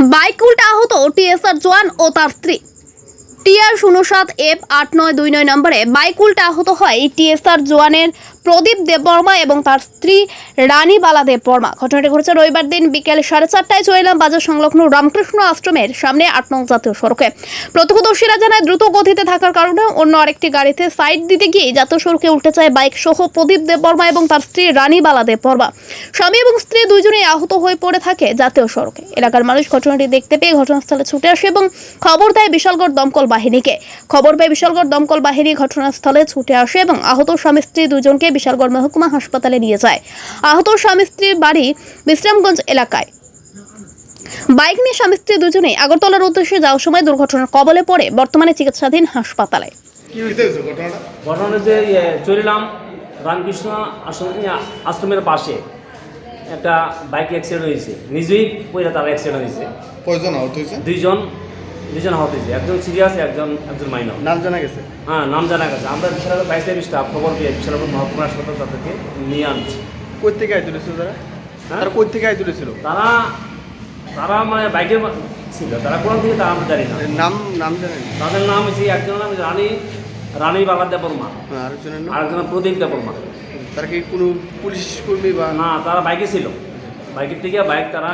Bike উল্টে আহত TSR জওয়ান ও তার স্ত্রী। TR-07F8929 নম্বরে বাইক উল্টে আহত হয় টিএসআর জওয়ানের প্রদীপ দেববর্মা এবং তার স্ত্রী রানীবালা দেববর্মা। ঘটনাটি ঘটেছে রবিবার দিন বিকেল 4:30টায় চৈলাম বাজার সংলগ্ন রামকৃষ্ণ আশ্রমের সামনে 8 নং জাতীয় সড়কে। প্রত্যক্ষদর্শীরা জানায় দ্রুত গতিতে থাকার কারণে অন্য আরেকটি গাড়িতে সাইড দিতে গিয়ে জাতীয় সড়কে উল্টে যায় বাইক সহ প্রদীপ দেববর্মা এবং তার স্ত্রী রানীবালা দেববর্মা। স্বামী এবং স্ত্রী দুইজনেই আহত হয়ে পড়ে থাকে জাতীয় সড়কে। এলাকার মানুষ ঘটনাটি দেখতে পেয়ে ঘটনাস্থলে ছুটে আসে এবং খবর দেয় বিশালগড় দমকল বাহিনীকে। খবর পেয়ে বিশালগড় দমকল বাহিনী ঘটনাস্থলে ছুটে আসে এবং আহত স্বামী স্ত্রী দুজনকে বিশালগড় মহকুমা হাসপাতালে নিয়ে যায়। আহত স্বামী স্ত্রীর বাড়ি বিশ্রামগঞ্জ এলাকায়। বাইক নিয়ে স্বামী স্ত্রী দুজনেই আগরতলার উদ্দেশ্যে যাওয়ার সময় দুর্ঘটনার কবলে পড়ে বর্তমানে চিকিৎসাধীন হাসপাতালে। ঘটনা যে চলিলাম রামকৃষ্ণ আশ্রমের পাশে একটা বাইক অ্যাক্সিডেন্ট হয়েছে, নিজেই পয়লা তার অ্যাক্সিডেন্ট হয়েছে। কয়জন আহত হয়েছে? দুজন আহত হয়েছে, একজন সিরিয়াস, একজন মাইনর। নাম জানা গেছে? হ্যাঁ, নাম জানা গেছে। আমরা বিশালগড় বাইসের স্টাফ খবর পেয়ে বিশালগড় মহকুমা হাসপাতাল তাদেরকে নিয়ে আনছি। কই থেকে আই তুলেছিল তারা? হ্যাঁ, তারা কই থেকে আই তুলেছিল? তারা মানে বাইকে ছিল, তারা কোন থেকে তা আমরা জানি না। নাম জানেন? তাদের নাম হচ্ছে, একজনের নাম রানীবালা দেববর্মা, আরেকজনের নাম? আরেকজনের প্রদীপ দেববর্মা। তারা কি কোনো পুলিশ কর্মী বা? না, তারা বাইকে ছিল, বাইকের থেকে বাইক তারা